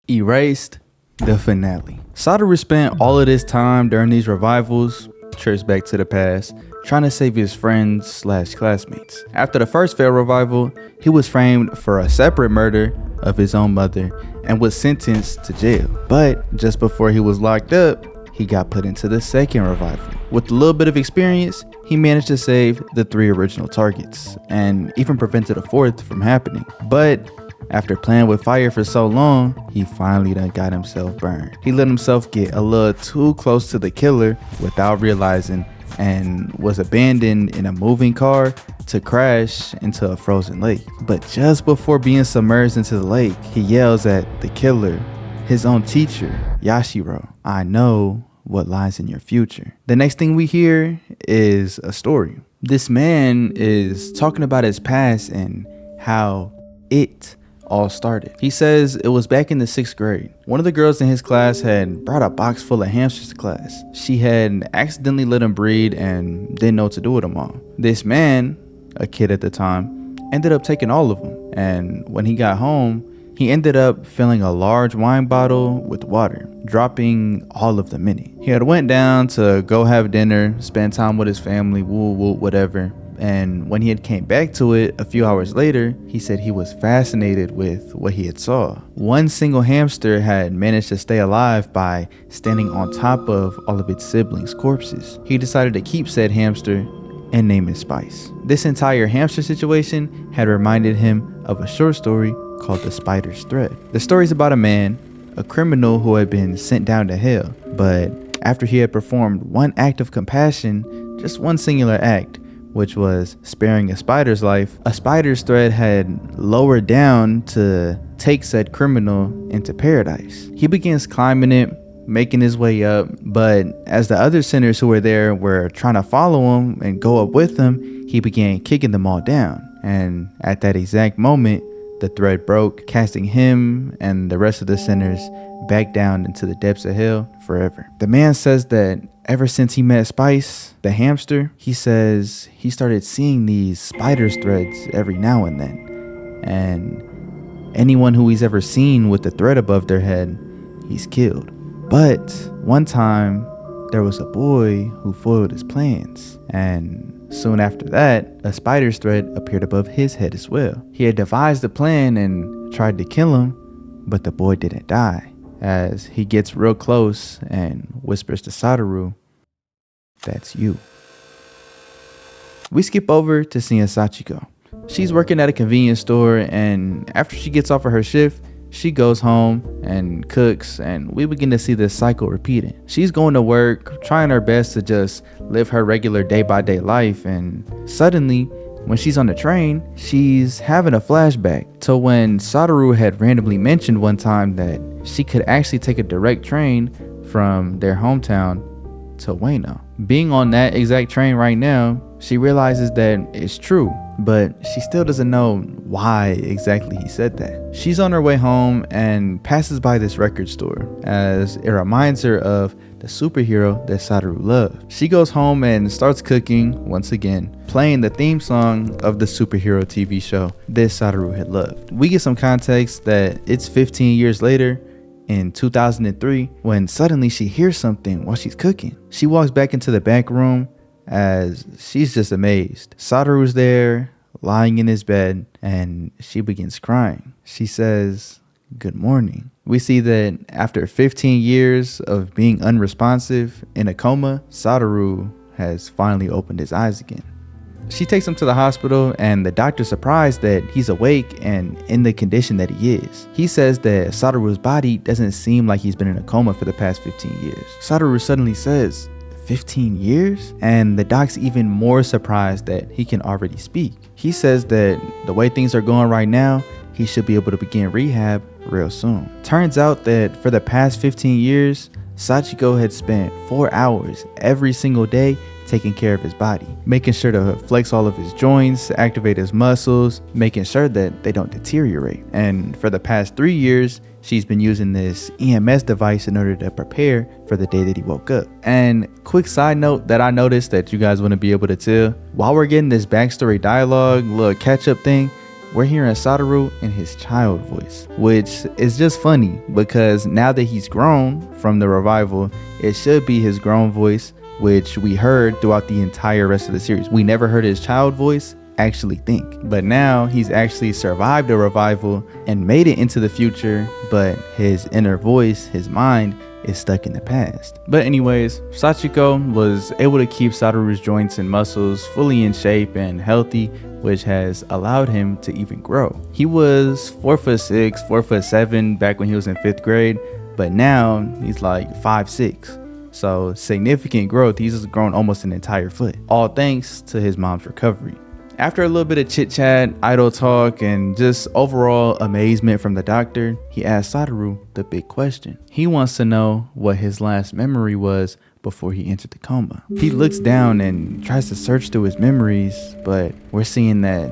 Erased, the finale. Satoru spent all of this time during these revivals, traced back to the past, trying to save his friends slash classmates. After the first failed revival, he was framed for a separate murder of his own mother and was sentenced to jail. But just before he was locked up, he got put into the second revival. With a little bit of experience, he managed to save the 3 original targets and even prevented a 4th from happening. But after playing with fire for so long, he finally done got himself burned. He let himself get a little too close to the killer without realizing, and was abandoned in a moving car to crash into a frozen lake. But just before being submerged into the lake, he yells at the killer, his own teacher, Yashiro, "I know what lies in your future." The next thing we hear is a story. This man is talking about his past and how it all started. He says it was back in the 6th grade. One of the girls in his class had brought a box full of hamsters to class. She had accidentally let them breed and didn't know what to do with them all. This man, a kid at the time, ended up taking all of them. And when he got home, he ended up filling a large wine bottle with water, dropping all of them in it. He had went down to go have dinner, spend time with his family, whatever. And when he had came back to it a few hours later, he said he was fascinated with what he had saw. One single hamster had managed to stay alive by standing on top of all of its siblings' corpses. He decided to keep said hamster and name it Spice. This entire hamster situation had reminded him of a short story called The Spider's Thread. The story is about a man, a criminal who had been sent down to hell, but after he had performed one act of compassion, just one singular act, which was sparing a spider's life, a spider's thread had lowered down to take said criminal into paradise. He begins climbing it, making his way up, but as the other sinners who were there were trying to follow him and go up with him, he began kicking them all down. And at that exact moment, the thread broke, casting him and the rest of the sinners back down into the depths of hell forever. The man says that ever since he met Spice, the hamster, he says he started seeing these spider's threads every now and then. And anyone who he's ever seen with the thread above their head, he's killed. But one time, there was a boy who foiled his plans. And soon after that, a spider's thread appeared above his head as well. He had devised a plan and tried to kill him, but the boy didn't die. As he gets real close and whispers to Satoru, "That's you." We skip over to seeing Sachiko. She's working at a convenience store, and after she gets off of her shift, she goes home and cooks, and we begin to see this cycle repeating. She's going to work, trying her best to just live her regular day-by-day life, and suddenly, when she's on the train, she's having a flashback to when Satoru had randomly mentioned one time that she could actually take a direct train from their hometown to Ueno. Being on that exact train right now, she realizes that it's true, but she still doesn't know why exactly he said that. She's on her way home and passes by this record store as it reminds her of the superhero that Satoru loved. She goes home and starts cooking once again, playing the theme song of the superhero TV show that Satoru had loved. We get some context that it's 15 years later, in 2003, when suddenly she hears something while she's cooking. She walks back into the back room as she's just amazed. Satoru's there, lying in his bed, and she begins crying. She says, "Good morning." We see that after 15 years of being unresponsive in a coma, Satoru has finally opened his eyes again. She takes him to the hospital, and the doctor's surprised that he's awake and in the condition that he is. He says that Satoru's body doesn't seem like he's been in a coma for the past 15 years. Satoru suddenly says, 15 years? And the doc's even more surprised that he can already speak. He says that the way things are going right now, he should be able to begin rehab real soon. Turns out that for the past 15 years, Sachiko had spent 4 hours every single day taking care of his body, making sure to flex all of his joints, activate his muscles, making sure that they don't deteriorate. And for the past 3 years, she's been using this EMS device in order to prepare for the day that he woke up. And quick side note that I noticed that you guys wouldn't be able to tell, while we're getting this backstory dialogue, little catch up thing, we're hearing Satoru in his child voice, which is just funny because now that he's grown from the revival, it should be his grown voice, which we heard throughout the entire rest of the series. We never heard his child voice actually think, but now he's actually survived a revival and made it into the future, but his inner voice, his mind, is stuck in the past. But anyways, Sachiko was able to keep Satoru's joints and muscles fully in shape and healthy, which has allowed him to even grow. He was 4'6", 4'7" back when he was in 5th grade, but now he's like 5'6". So significant growth. He's grown almost an entire foot, all thanks to his mom's recovery. After a little bit of chit chat, idle talk, and just overall amazement from the doctor, he asked Satoru the big question. He wants to know what his last memory was before he entered the coma. He looks down and tries to search through his memories, but we're seeing that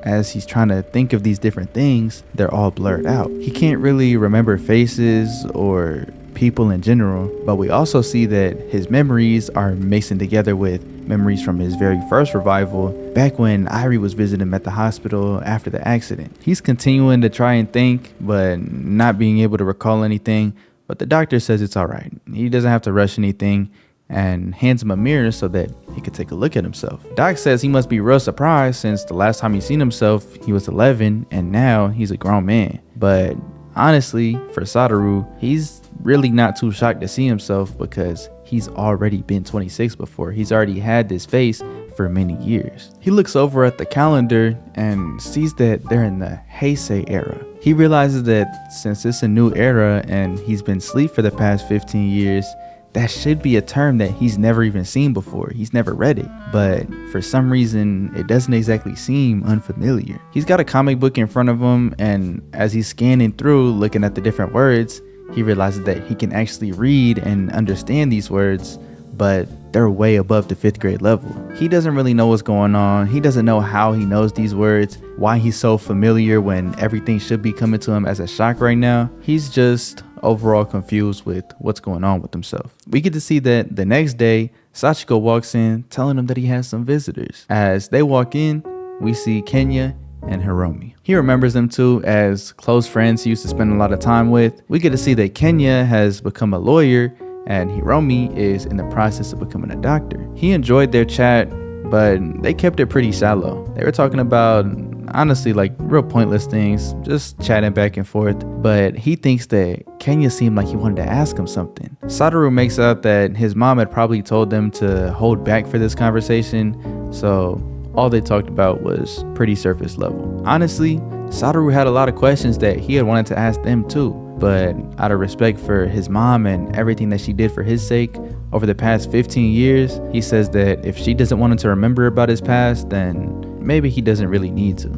as he's trying to think of these different things, they're all blurred out. He can't really remember faces or people in general, but we also see that his memories are mixing together with memories from his very first revival back when Irie was visiting him at the hospital after the accident. He's continuing to try and think, but not being able to recall anything, but the doctor says it's all right. He doesn't have to rush anything and hands him a mirror so that he could take a look at himself. Doc says he must be real surprised since the last time he seen himself, he was 11 and now he's a grown man. But honestly, for Satoru, he's really not too shocked to see himself because he's already been 26 before. He's already had this face for many years. He looks over at the calendar and sees that they're in the Heisei era. He realizes that since it's a new era and he's been asleep for the past 15 years, that should be a term that he's never even seen before. He's never read it, but for some reason, it doesn't exactly seem unfamiliar. He's got a comic book in front of him, and as he's scanning through, looking at the different words, he realizes that he can actually read and understand these words, but they're way above the 5th grade level. He doesn't really know what's going on. He doesn't know how he knows these words, why he's so familiar when everything should be coming to him as a shock right now. He's just overall confused with what's going on with himself. We get to see that the next day, Sachiko walks in telling him that he has some visitors. As they walk in, we see Kenya and Hiromi. He remembers them two as close friends he used to spend a lot of time with. We get to see that Kenya has become a lawyer and Hiromi is in the process of becoming a doctor. He enjoyed their chat, but they kept it pretty shallow. They were talking about, honestly, like real pointless things, just chatting back and forth, but he thinks that Kenya seemed like he wanted to ask him something. Satoru makes out that his mom had probably told them to hold back for this conversation, so all they talked about was pretty surface level. Honestly, Satoru had a lot of questions that he had wanted to ask them too, but out of respect for his mom and everything that she did for his sake over the past 15 years, he says that if she doesn't want him to remember about his past, then maybe he doesn't really need to.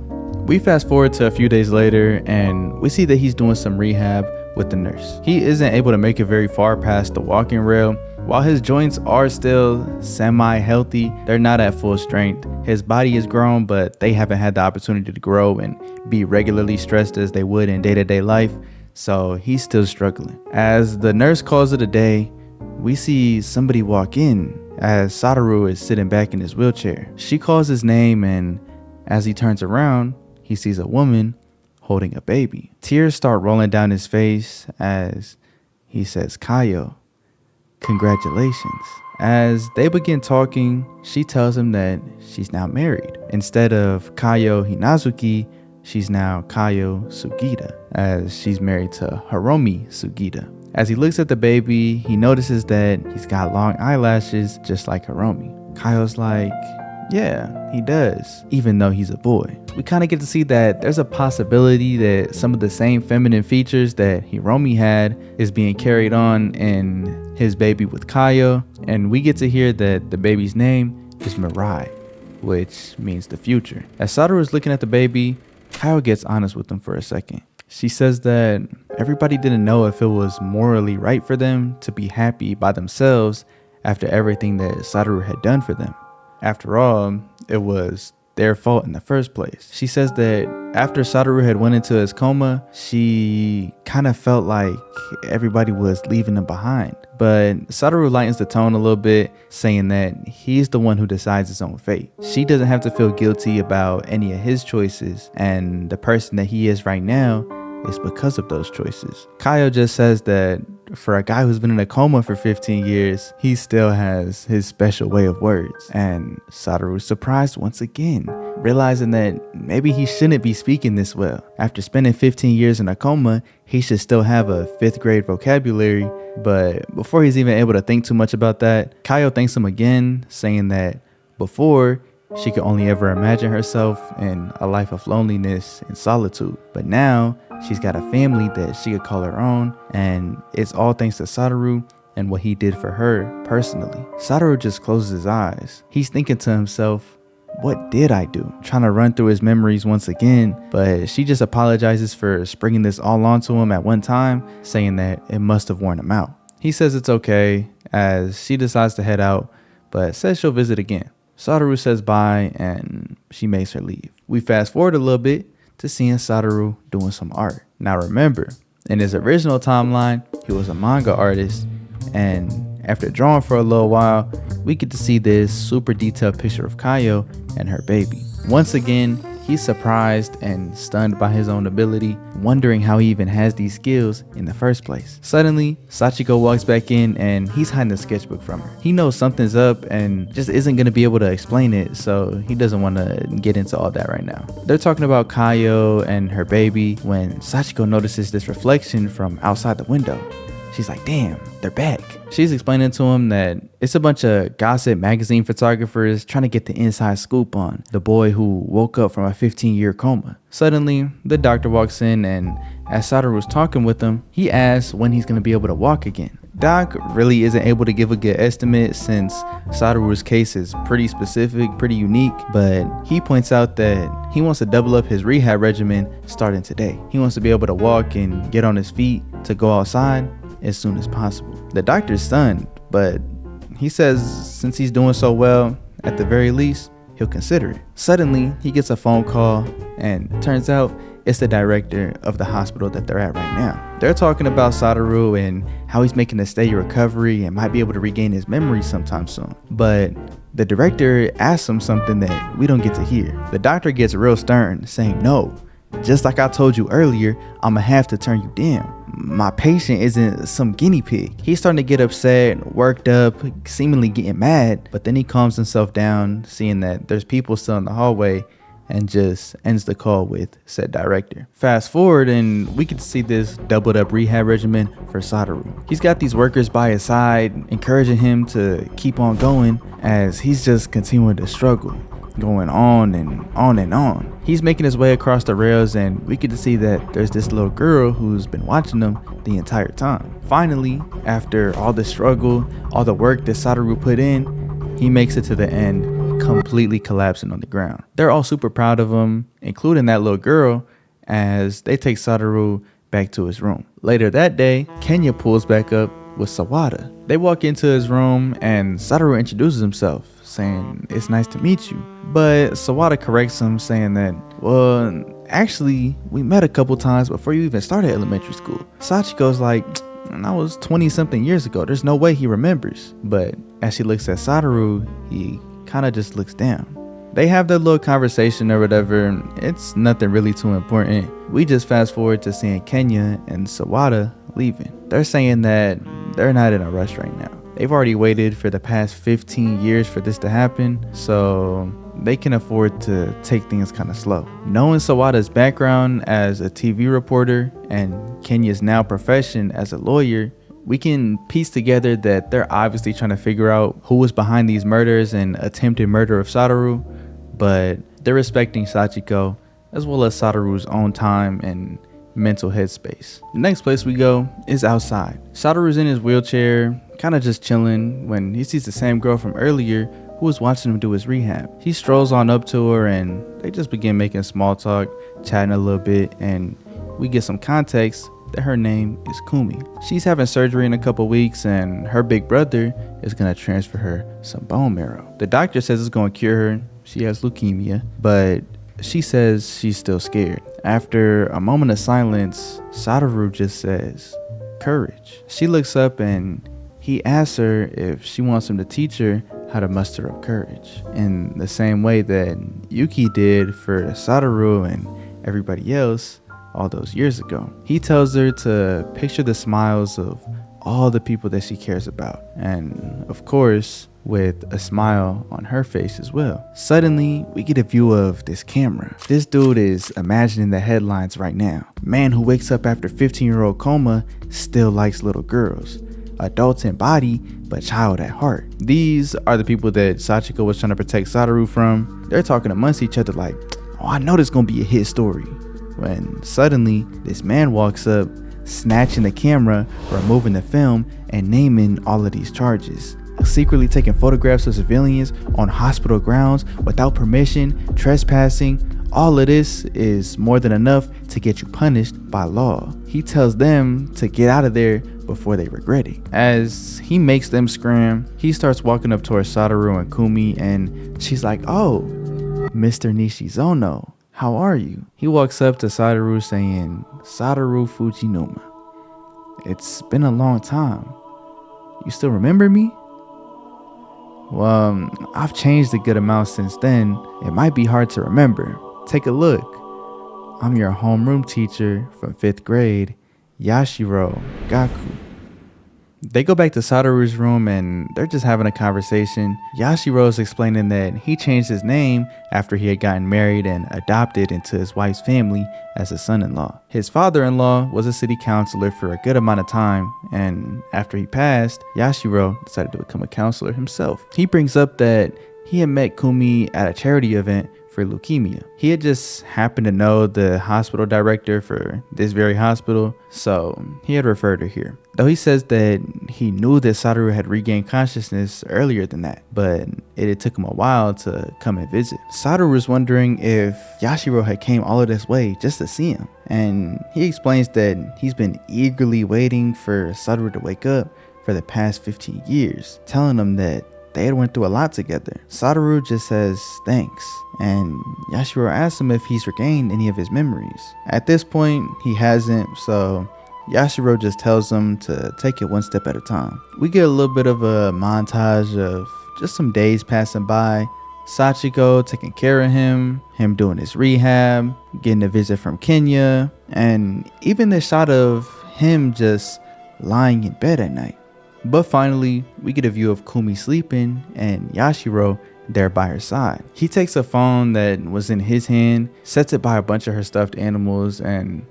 We fast forward to a few days later and we see that he's doing some rehab with the nurse. He isn't able to make it very far past the walking rail. While his joints are still semi-healthy, they're not at full strength. His body has grown, but they haven't had the opportunity to grow and be regularly stressed as they would in day-to-day life, so he's still struggling. As the nurse calls it a day, we see somebody walk in as Satoru is sitting back in his wheelchair. She calls his name, and as he turns around, he sees a woman holding a baby. Tears start rolling down his face as he says, "Kayo, congratulations." As they begin talking, she tells him that she's now married. Instead of Kayo Hinazuki, she's now Kayo Sugita, as she's married to Hiromi Sugita. As he looks at the baby, he notices that he's got long eyelashes just like Hiromi. Kayo's like, yeah, he does, even though he's a boy. We kind of get to see that there's a possibility that some of the same feminine features that Hiromi had is being carried on in his baby with Kayo, and we get to hear that the baby's name is Mirai, which means the future. As Satoru is looking at the baby, Kayo gets honest with him for a second. She says that everybody didn't know if it was morally right for them to be happy by themselves after everything that Satoru had done for them. After all, it was their fault in the first place. She says that after Satoru had went into his coma, she kind of felt like everybody was leaving him behind. But Satoru lightens the tone a little bit, saying that he's the one who decides his own fate. She doesn't have to feel guilty about any of his choices, and the person that he is right now is because of those choices. Kaio just says that for a guy who's been in a coma for 15 years, he still has his special way of words. And Satoru's surprised once again, realizing that maybe he shouldn't be speaking this well. After spending 15 years in a coma, he should still have a 5th grade vocabulary. But before he's even able to think too much about that, Kaio thanks him again, saying that before, she could only ever imagine herself in a life of loneliness and solitude. But now she's got a family that she could call her own, and it's all thanks to Satoru and what he did for her personally. Satoru just closes his eyes. He's thinking to himself, what did I do? Trying to run through his memories once again, but she just apologizes for springing this all onto him at one time, saying that it must have worn him out. He says it's okay as she decides to head out, but says she'll visit again. Satoru says bye and she makes her leave. We fast forward a little bit to seeing Satoru doing some art. Now remember, in his original timeline, he was a manga artist, and after drawing for a little while, we get to see this super detailed picture of Kaio and her baby. Once again, he's surprised and stunned by his own ability, wondering how he even has these skills in the first place. Suddenly, Sachiko walks back in and he's hiding a sketchbook from her. He knows something's up and just isn't going to be able to explain it, so he doesn't want to get into all that right now. They're talking about Kaio and her baby when Sachiko notices this reflection from outside the window. She's like, damn, they're back. She's explaining to him that it's a bunch of gossip magazine photographers trying to get the inside scoop on the boy who woke up from a 15-year coma. Suddenly, the doctor walks in, and as Satoru was talking with him, he asks when he's going to be able to walk again. Doc really isn't able to give a good estimate since Satoru's case is pretty specific, pretty unique, but he points out that he wants to double up his rehab regimen starting today. He wants to be able to walk and get on his feet to go outside as soon as possible. The doctor's stunned, but he says since he's doing so well, at the very least, he'll consider it. Suddenly, he gets a phone call, and turns out it's the director of the hospital that they're at right now. They're talking about Satoru and how he's making a steady recovery and might be able to regain his memory sometime soon. But the director asks him something that we don't get to hear. The doctor gets real stern, saying, no, just like I told you earlier, I'ma have to turn you down. My patient isn't some guinea pig. He's starting to get upset, worked up, seemingly getting mad, but then he calms himself down, seeing that there's people still in the hallway, and just ends the call with said director. Fast forward and we get to see this doubled up rehab regimen for Satoru. He's got these workers by his side, encouraging him to keep on going as he's just continuing to struggle, going on and on and on. He's making his way across the rails, and we get to see that there's this little girl who's been watching him the entire time. Finally, after all the struggle, all the work that Satoru put in, he makes it to the end, completely collapsing on the ground. They're all super proud of him, including that little girl, as they take Satoru back to his room. Later that day, Kenya pulls back up with Sawada. They walk into his room and Satoru introduces himself, saying, it's nice to meet you. But Sawada corrects him, saying that, well, actually, we met a couple times before you even started elementary school. Sachiko's like, that was 20 something years ago. There's no way he remembers. But as she looks at Satoru, he kind of just looks down. They have their little conversation or whatever. It's nothing really too important. We just fast forward to seeing Kenya and Sawada leaving. They're saying that they're not in a rush right now. They've already waited for the past 15 years for this to happen, so they can afford to take things kind of slow. Knowing Sawada's background as a TV reporter and Kenya's now profession as a lawyer, we can piece together that they're obviously trying to figure out who was behind these murders and attempted murder of Satoru, but they're respecting Sachiko as well as Satoru's own time and mental headspace. The next place we go is outside. Satoru's in his wheelchair, kind of just chilling, when he sees the same girl from earlier who was watching him do his rehab. He strolls on up to her and they just begin making small talk, chatting a little bit, and we get some context that her name is Kumi. She's having surgery in a couple weeks and her big brother is going to transfer her some bone marrow. The doctor says it's going to cure her she has leukemia, but she says she's still scared. After a moment of silence, Satoru just says, "Courage." She looks up and he asks her if she wants him to teach her how to muster up courage in the same way that Yuki did for Satoru and everybody else all those years ago. He tells her to picture the smiles of all the people that she cares about, and of course with a smile on her face as well. Suddenly we get a view of this camera. This dude is imagining the headlines right now. Man who wakes up after 15-year-old coma still likes little girls. Adults in body but child at heart. These are the people that Sachiko was trying to protect Satoru from. They're talking amongst each other like, oh, I know this gonna be a hit story, when suddenly this man walks up, snatching the camera, removing the film, and naming all of these charges. Secretly taking photographs of civilians on hospital grounds without permission, trespassing. All of this is more than enough to get you punished by law. He tells them to get out of there before they regret it. As he makes them scram, he starts walking up towards Satoru and Kumi, and she's like, "Oh, Mr. Nishizono, how are you?" He walks up to Satoru saying, "Satoru Fujinuma, it's been a long time. You still remember me?" "Well, I've changed a good amount since then. It might be hard to remember. Take a look. I'm your homeroom teacher from 5th grade, Yashiro Gaku." They go back to Satoru's room and they're just having a conversation. Yashiro's explaining that he changed his name after he had gotten married and adopted into his wife's family as a son-in-law. His father-in-law was a city councilor for a good amount of time, and after he passed, Yashiro decided to become a counselor himself. He brings up that he had met Kumi at a charity event for leukemia. He had just happened to know the hospital director for this very hospital, so he had referred her here. Though he says that he knew that Satoru had regained consciousness earlier than that, but it took him a while to come and visit. Satoru was wondering if Yashiro had came all of this way just to see him, and he explains that he's been eagerly waiting for Satoru to wake up for the past 15 years, telling him that they had went through a lot together. Satoru just says thanks, and Yashiro asks him if he's regained any of his memories. At this point, he hasn't, so Yashiro just tells him to take it one step at a time. We get a little bit of a montage of just some days passing by. Sachiko taking care of him doing his rehab, getting a visit from Kenya, and even the shot of him just lying in bed at night. But finally, we get a view of Kumi sleeping and Yashiro there by her side. He takes a phone that was in his hand, sets it by a bunch of her stuffed animals, and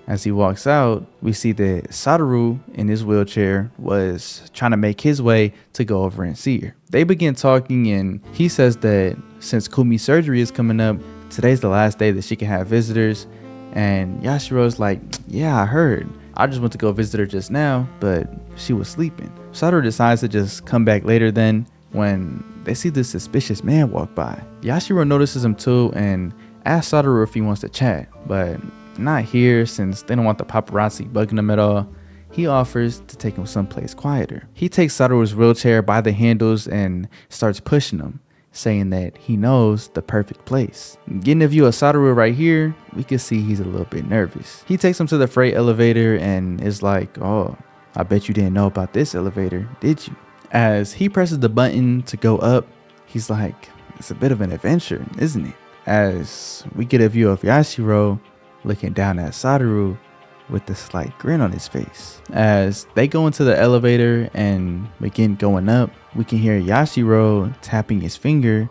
as he walks out, we see that Satoru in his wheelchair was trying to make his way to go over and see her. They begin talking, and he says that since Kumi's surgery is coming up, today's the last day that she can have visitors. And Yashiro's like, "Yeah, I heard. I just went to go visit her just now, but she was sleeping." Satoru decides to just come back later then, when they see this suspicious man walk by. Yashiro notices him too and asks Satoru if he wants to chat, but not here since they don't want the paparazzi bugging him at all. He offers to take him someplace quieter. He takes Satoru's wheelchair by the handles and starts pushing him, saying that he knows the perfect place. Getting a view of Satoru right here, we can see he's a little bit nervous. He takes him to the freight elevator and is like, "Oh, I bet you didn't know about this elevator, did you?" As he presses the button to go up, he's like, "It's a bit of an adventure, isn't it?" As we get a view of Yashiro looking down at Satoru with a slight grin on his face. As they go into the elevator and begin going up, we can hear Yashiro tapping his finger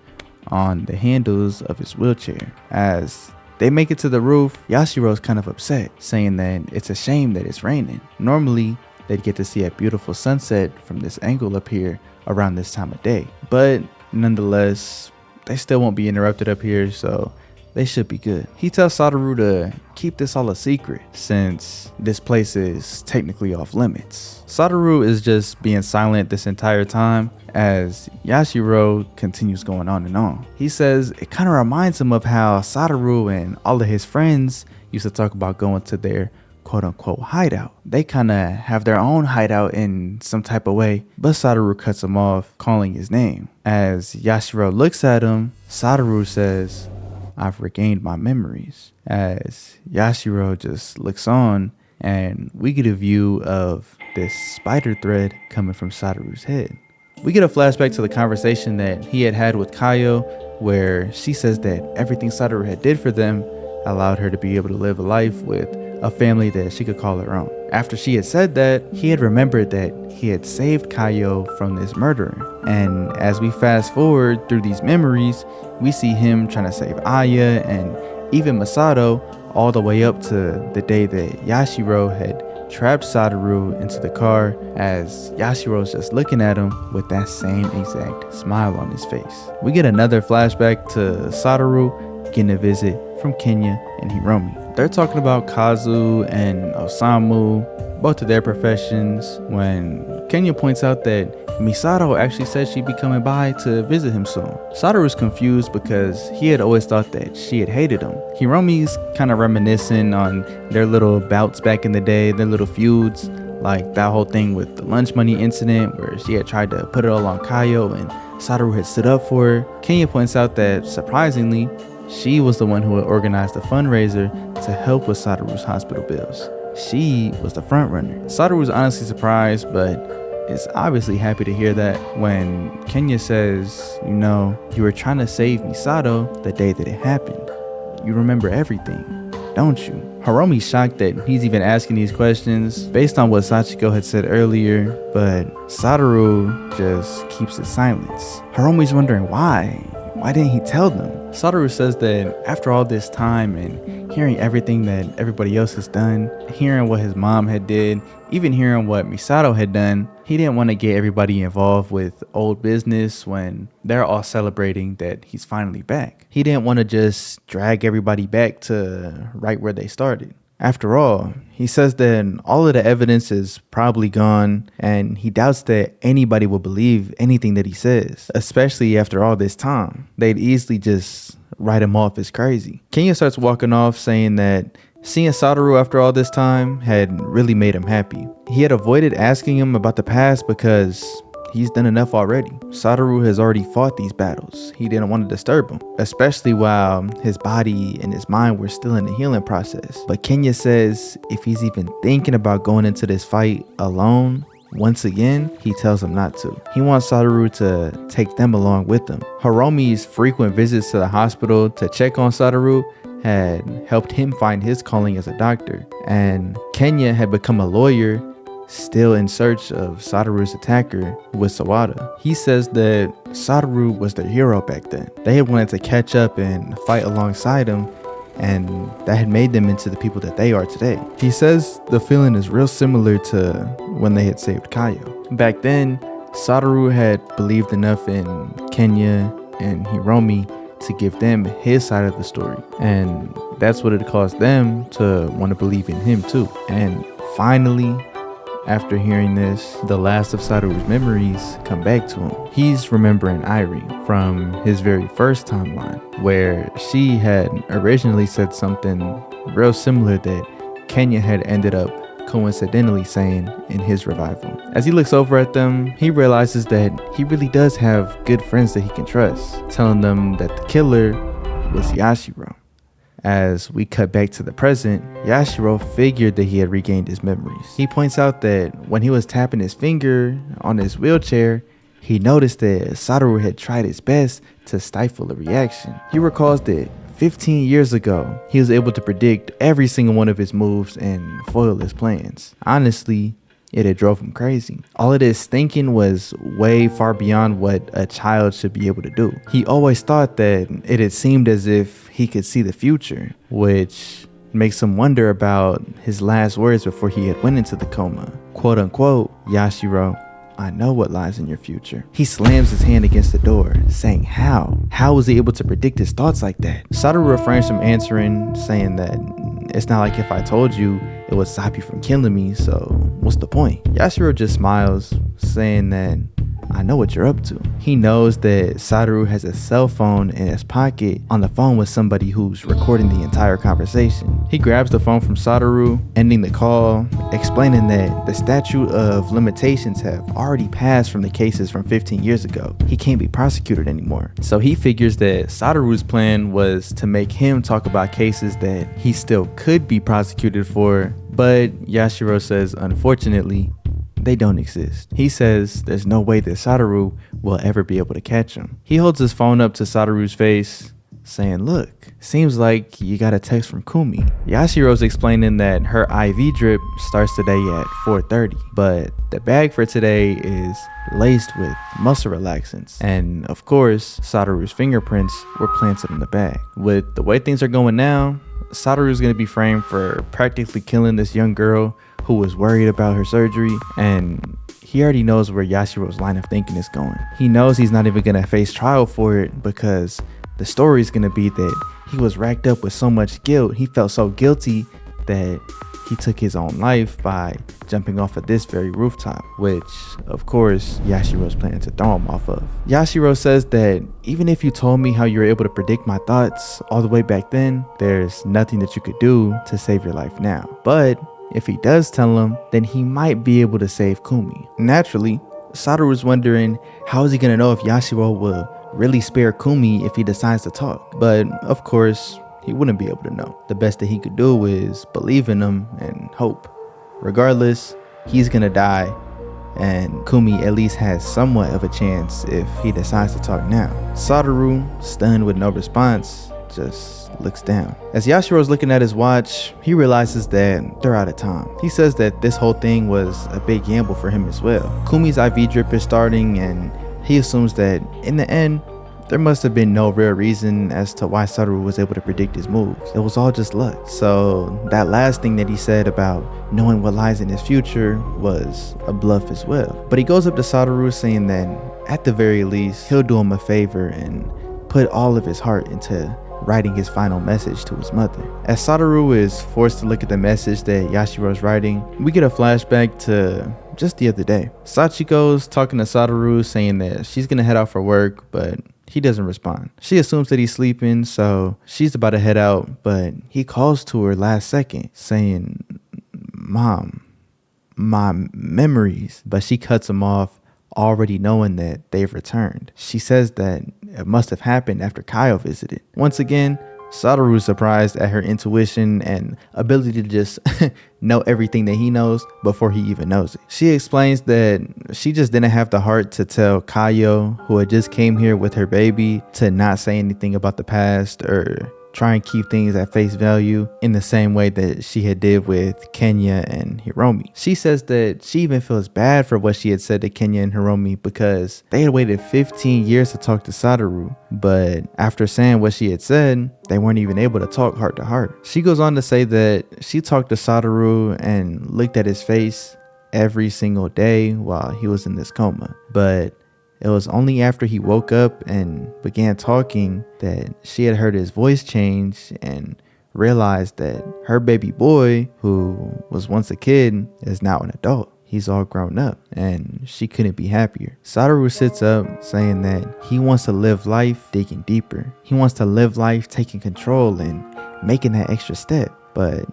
on the handles of his wheelchair. As they make it to the roof, Yashiro's kind of upset, saying that it's a shame that it's raining. Normally, they'd get to see a beautiful sunset from this angle up here around this time of day. But nonetheless, they still won't be interrupted up here, so they should be good. He tells Satoru to keep this all a secret since this place is technically off limits. Satoru is just being silent this entire time as Yashiro continues going on and on. He says it kind of reminds him of how Satoru and all of his friends used to talk about going to their quote-unquote hideout. They kind of have their own hideout in some type of way, but Sadaru cuts him off, calling his name. As Yashiro looks at him, Sadaru says, "I've regained my memories." As Yashiro just looks on, and we get a view of this spider thread coming from Sadaru's head. We get a flashback to the conversation that he had with Kayo, where she says that everything Sadaru had did for them allowed her to be able to live a life with a family that she could call her own. After she had said that, he had remembered that he had saved Kayo from this murderer. And as we fast forward through these memories, we see him trying to save Aya and even Masato, all the way up to the day that Yashiro had trapped Sadaru into the car, as Yashiro's just looking at him with that same exact smile on his face. We get another flashback to Sadaru getting a visit from Kenya and Hiromi. They're talking about Kazu and Osamu, both of their professions, when Kenya points out that Misato actually said she'd be coming by to visit him soon. Sadaru's confused because he had always thought that she had hated him. Hiromi's kind of reminiscing on their little bouts back in the day, their little feuds, like that whole thing with the lunch money incident where she had tried to put it all on Kayo and Sadaru had stood up for her. Kenya points out that, surprisingly, she was the one who had organized the fundraiser to help with Sadaru's hospital bills. She was the front runner. Sadaru was honestly surprised, but is obviously happy to hear that when Kenya says, you were trying to save Misato the day that it happened. You remember everything, don't you? Hiromi's shocked that he's even asking these questions based on what Sachiko had said earlier, but Sadaru just keeps his silence. Hiromi's wondering why. Why didn't he tell them? Sadaru says that after all this time and hearing everything that everybody else has done, hearing what his mom had did, even hearing what Misato had done, he didn't want to get everybody involved with old business when they're all celebrating that he's finally back. He didn't want to just drag everybody back to right where they started. After all, he says that all of the evidence is probably gone and he doubts that anybody will believe anything that he says, especially after all this time. They'd easily just write him off as crazy. Kenya starts walking off, saying that seeing Sadaru after all this time had really made him happy. He had avoided asking him about the past because he's done enough already. Sadaru has already fought these battles. He didn't want to disturb him, especially while his body and his mind were still in the healing process. But Kenya says if he's even thinking about going into this fight alone, once again, he tells him not to. He wants Sadaru to take them along with him. Hiromi's frequent visits to the hospital to check on Sadaru had helped him find his calling as a doctor, and Kenya had become a lawyer, still in search of Sadaru's attacker with Sawada. He says that Sadaru was their hero back then. They had wanted to catch up and fight alongside him, and that had made them into the people that they are today. He says the feeling is real similar to when they had saved Kayo. Back then, Sadaru had believed enough in Kenya and Hiromi to give them his side of the story, and that's what it caused them to want to believe in him too. And finally, after hearing this, the last of Sadaru's memories come back to him. He's remembering Irie from his very first timeline, where she had originally said something real similar that Kenya had ended up coincidentally saying in his revival. As he looks over at them, he realizes that he really does have good friends that he can trust, telling them that the killer was Yashiro. As we cut back to the present, Yashiro figured that he had regained his memories. He points out that when he was tapping his finger on his wheelchair, he noticed that Sadaru had tried his best to stifle a reaction. He recalls that 15 years ago, he was able to predict every single one of his moves and foil his plans. Honestly, it had drove him crazy. All of this thinking was way far beyond what a child should be able to do. He always thought that it had seemed as if he could see the future, which makes him wonder about his last words before he had went into the coma. Quote unquote, Yashiro, I know what lies in your future. He slams his hand against the door, saying how? How was he able to predict his thoughts like that? Sadaru refrains from answering, saying that it's not like if I told you it would stop you from killing me, so what's the point? Yashiro just smiles, saying that I know what you're up to. He knows that Sadaru has a cell phone in his pocket on the phone with somebody who's recording the entire conversation. He grabs the phone from Sadaru, ending the call, explaining that the statute of limitations have already passed from the cases from 15 years ago. He can't be prosecuted anymore. So he figures that Sadaru's plan was to make him talk about cases that he still could be prosecuted for, but Yashiro says, unfortunately, they don't exist. He says there's no way that Sadaru will ever be able to catch him. He holds his phone up to Sadaru's face, saying, look, seems like you got a text from Kumi. Yashiro's explaining that her IV drip starts today at 4:30, but the bag for today is laced with muscle relaxants. And of course, Sadaru's fingerprints were planted on the bag. With the way things are going now, Sadaru's going to be framed for practically killing this young girl who was worried about her surgery, and he already knows where Yashiro's line of thinking is going. He knows he's not even going to face trial for it because the story is going to be that he was racked up with so much guilt. He felt so guilty that he took his own life by jumping off of this very rooftop, which of course Yashiro's planning to throw him off of. Yashiro says that even if you told me how you were able to predict my thoughts all the way back then, there's nothing that you could do to save your life now. But if he does tell him, then he might be able to save Kumi. Naturally, Sadaru's wondering how is he gonna know if Yashiro will really spare Kumi if he decides to talk. But of course, he wouldn't be able to know. The best that he could do is believe in him and hope. Regardless, he's gonna die, and Kumi at least has somewhat of a chance if he decides to talk now. Sadaru, stunned with no response, just looks down. As Yashiro's looking at his watch, he realizes that they're out of time. He says that this whole thing was a big gamble for him as well. Kumi's IV drip is starting, and he assumes that in the end, there must have been no real reason as to why Sadaru was able to predict his moves. It was all just luck. So that last thing that he said about knowing what lies in his future was a bluff as well. But he goes up to Sadaru saying that at the very least, he'll do him a favor and put all of his heart into writing his final message to his mother. As Sadaru is forced to look at the message that Yashiro's writing, we get a flashback to just the other day. Sachiko's talking to Sadaru, saying that she's gonna head out for work, but he doesn't respond. She assumes that he's sleeping, so she's about to head out, but he calls to her last second saying, Mom, my memories. But she cuts him off, already knowing that they've returned. She says that it must have happened after Kaio visited. Once again, Sadaru is surprised at her intuition and ability to just know everything that he knows before he even knows it. She explains that she just didn't have the heart to tell Kaio, who had just came here with her baby, to not say anything about the past or try and keep things at face value in the same way that she had did with Kenya and Hiromi. She says that she even feels bad for what she had said to Kenya and Hiromi because they had waited 15 years to talk to Sadaru, but after saying what she had said, they weren't even able to talk heart to heart. She goes on to say that she talked to Sadaru and looked at his face every single day while he was in this coma, but it was only after he woke up and began talking that she had heard his voice change and realized that her baby boy, who was once a kid, is now an adult. He's all grown up, and she couldn't be happier. Sadaru sits up saying that he wants to live life digging deeper. He wants to live life taking control and making that extra step. But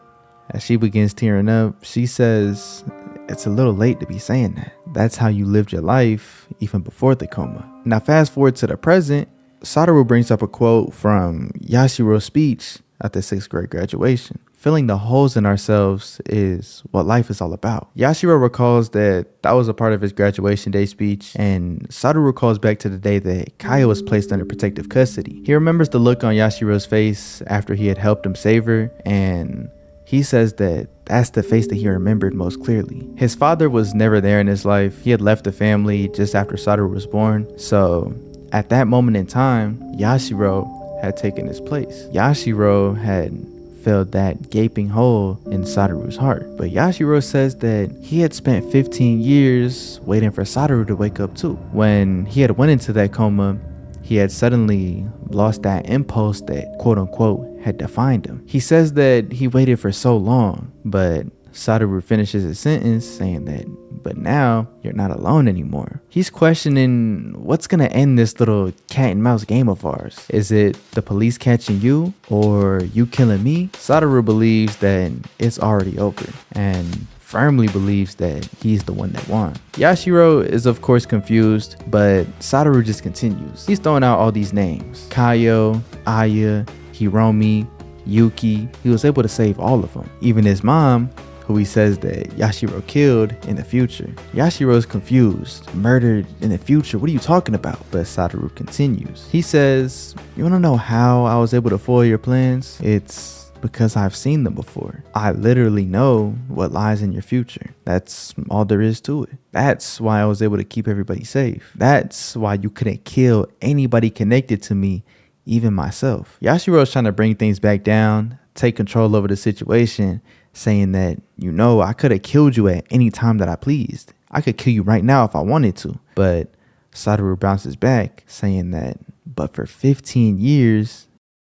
as she begins tearing up, she says it's a little late to be saying that. That's how you lived your life even before the coma. Now fast forward to the present, Sadaru brings up a quote from Yashiro's speech at the 6th grade graduation. Filling the holes in ourselves is what life is all about. Yashiro recalls that was a part of his graduation day speech, and Sadaru recalls back to the day that Kaio was placed under protective custody. He remembers the look on Yashiro's face after he had helped him save her, and he says that that's the face that he remembered most clearly. His father was never there in his life. He had left the family just after Sadaru was born. So at that moment in time, Yashiro had taken his place. Yashiro had filled that gaping hole in Sadaru's heart. But Yashiro says that he had spent 15 years waiting for Sadaru to wake up too. When he had went into that coma, he had suddenly lost that impulse that quote unquote had defined him. He says that he waited for so long, but Sadaru finishes his sentence saying that but now you're not alone anymore. He's questioning what's gonna end this little cat and mouse game of ours. Is it the police catching you or you killing me? Satoru believes that it's already over and firmly believes that he's the one that won. Yashiro is of course confused, but Satoru just continues. He's throwing out all these names: Kaio, Aya, Hiromi, Yuki. He was able to save all of them, even his mom, who he says that Yashiro killed in the future. Yashiro's confused. Murdered in the future? What are you talking about? But Satoru continues. He says, you wanna know how I was able to foil your plans? It's because I've seen them before. I literally know what lies in your future. That's all there is to it. That's why I was able to keep everybody safe. That's why you couldn't kill anybody connected to me, even myself. Yashiro's trying to bring things back down, take control over the situation, saying that, I could have killed you at any time that I pleased. I could kill you right now if I wanted to. But Satoru bounces back, saying that, but for 15 years,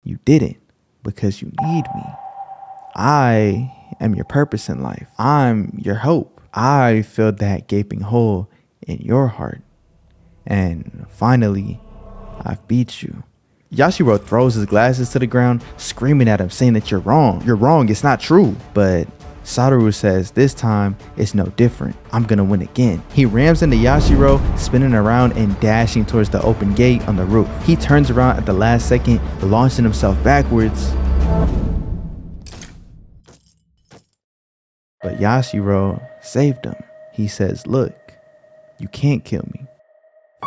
you didn't, because you need me. I am your purpose in life. I'm your hope. I filled that gaping hole in your heart. And finally, I've beat you. Yashiro throws his glasses to the ground, screaming at him, saying that you're wrong. You're wrong. It's not true. But Satoru says this time it's no different. I'm gonna win again. He rams into Yashiro, spinning around and dashing towards the open gate on the roof. He turns around at the last second, launching himself backwards. But Yashiro saved him. He says, look, you can't kill me.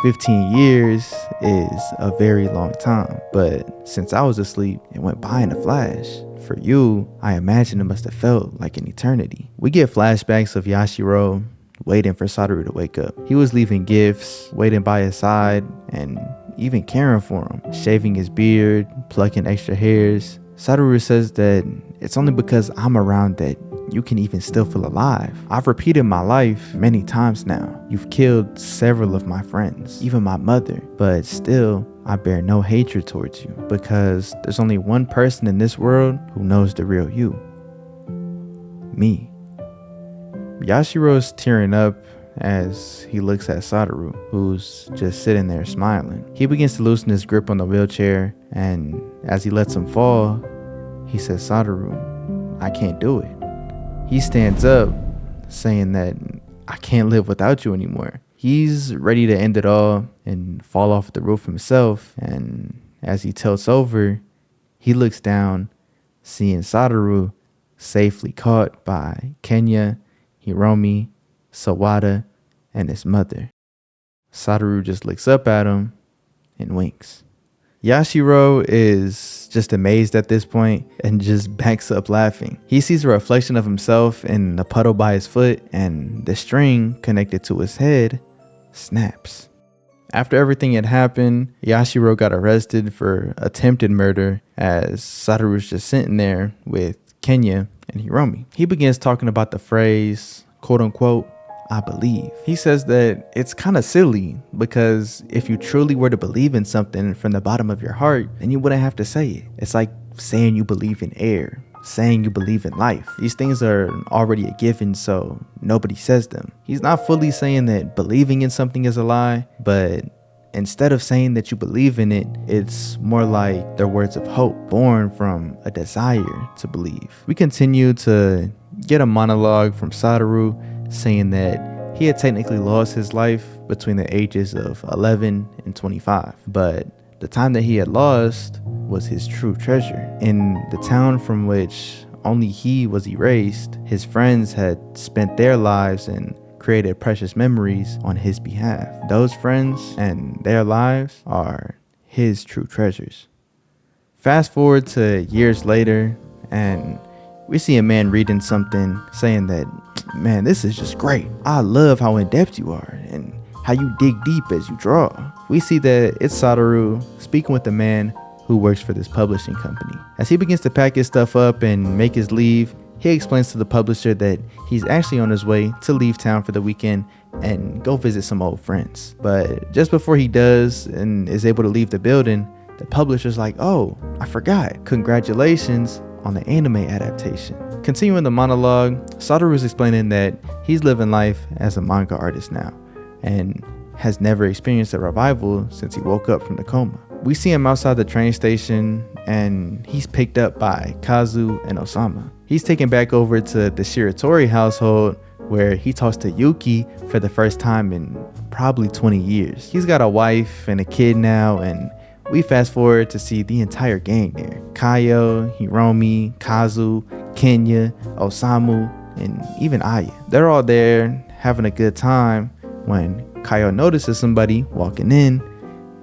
15 years is a very long time, but since I was asleep, it went by in a flash. For you, I imagine it must have felt like an eternity. We get flashbacks of Yashiro waiting for Satoru to wake up. He was leaving gifts, waiting by his side, and even caring for him, shaving his beard, plucking extra hairs. Satoru says that it's only because I'm around that you can even still feel alive. I've repeated my life many times now. You've killed several of my friends, even my mother, but still, I bear no hatred towards you because there's only one person in this world who knows the real you. Me. Yashiro's tearing up as he looks at Satoru, who's just sitting there smiling. He begins to loosen his grip on the wheelchair, and as he lets him fall, he says, Satoru, I can't do it. He stands up, saying that I can't live without you anymore. He's ready to end it all and fall off the roof himself. And as he tilts over, he looks down, seeing Satoru safely caught by Kenya, Hiromi, Sawada, and his mother. Satoru just looks up at him and winks. Yashiro is just amazed at this point and just backs up laughing. He sees a reflection of himself in the puddle by his foot, and the string connected to his head snaps. After everything had happened, Yashiro got arrested for attempted murder as Satoru's just sitting there with Kenya and Hiromi. He begins talking about the phrase, quote unquote, I believe. He says that it's kind of silly because if you truly were to believe in something from the bottom of your heart, then you wouldn't have to say it. It's like saying you believe in air, saying you believe in life. These things are already a given, so nobody says them. He's not fully saying that believing in something is a lie, but instead of saying that you believe in it, it's more like they're words of hope born from a desire to believe. We continue to get a monologue from Satoru saying that he had technically lost his life between the ages of 11 and 25, but the time that he had lost was his true treasure. In the town from which only he was erased, his friends had spent their lives and created precious memories on his behalf. Those friends and their lives are his true treasures. Fast forward to years later, and we see a man reading something saying that, man, this is just great. I love how in-depth you are and how you dig deep as you draw. We see that it's Satoru speaking with the man who works for this publishing company. As he begins to pack his stuff up and make his leave, he explains to the publisher that he's actually on his way to leave town for the weekend and go visit some old friends. But just before he does and is able to leave the building, the publisher's like, oh, I forgot. Congratulations on the anime adaptation. Continuing the monologue, Satoru is explaining that he's living life as a manga artist now and has never experienced a revival since he woke up from the coma. We see him outside the train station and he's picked up by Kazu and Osama. He's taken back over to the Shiratori household where he talks to Yuki for the first time in probably 20 years. He's got a wife and a kid now, and we fast forward to see the entire gang there. Kaio, Hiromi, Kazu, Kenya, Osamu, and even Aya. They're all there having a good time when Kaio notices somebody walking in,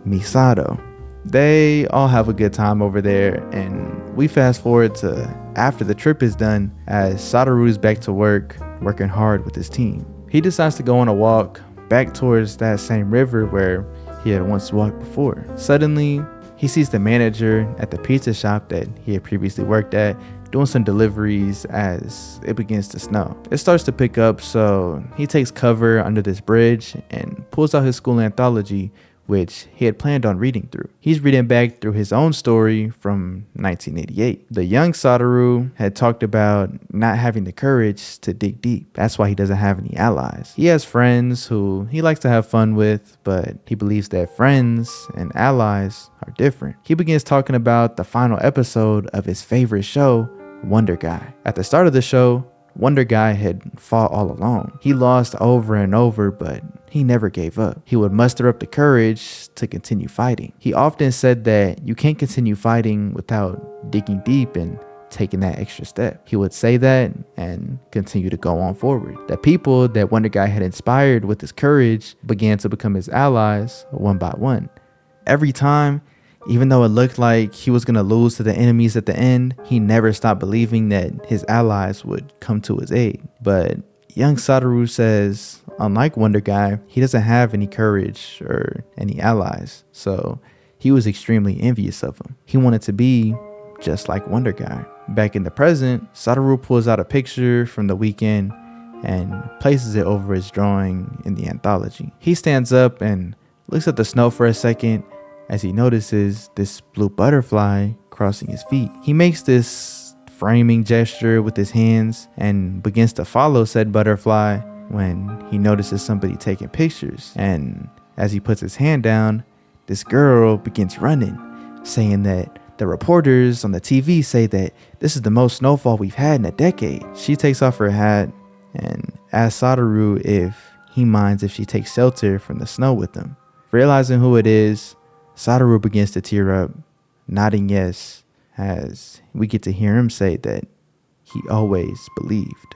Misato. They all have a good time over there, and we fast forward to after the trip is done as Satoru's back to work, working hard with his team. He decides to go on a walk back towards that same river where he had once walked before. Suddenly, he sees the manager at the pizza shop that he had previously worked at doing some deliveries as it begins to snow. It starts to pick up, so he takes cover under this bridge and pulls out his school anthology, which he had planned on reading through. He's reading back through his own story from 1988. The young Satoru had talked about not having the courage to dig deep. That's why he doesn't have any allies. He has friends who he likes to have fun with, but he believes that friends and allies are different. He begins talking about the final episode of his favorite show, Wonder Guy. At the start of the show, Wonder Guy had fought all alone. He lost over and over, but he never gave up. He would muster up the courage to continue fighting. He often said that you can't continue fighting without digging deep and taking that extra step. He would say that and continue to go on forward. The people that Wonder Guy had inspired with his courage began to become his allies one by one. Every time, even though it looked like he was going to lose to the enemies at the end, he never stopped believing that his allies would come to his aid. But young Satoru says, unlike Wonder Guy, he doesn't have any courage or any allies. So he was extremely envious of him. He wanted to be just like Wonder Guy. Back in the present, Satoru pulls out a picture from the weekend and places it over his drawing in the anthology. He stands up and looks at the snow for a second as he notices this blue butterfly crossing his feet. He makes this framing gesture with his hands and begins to follow said butterfly when he notices somebody taking pictures. And as he puts his hand down, this girl begins running, saying that the reporters on the TV say that this is the most snowfall we've had in a decade. She takes off her hat and asks Satoru if he minds if she takes shelter from the snow with him. Realizing who it is, Satoru begins to tear up, nodding yes, as we get to hear him say that he always believed.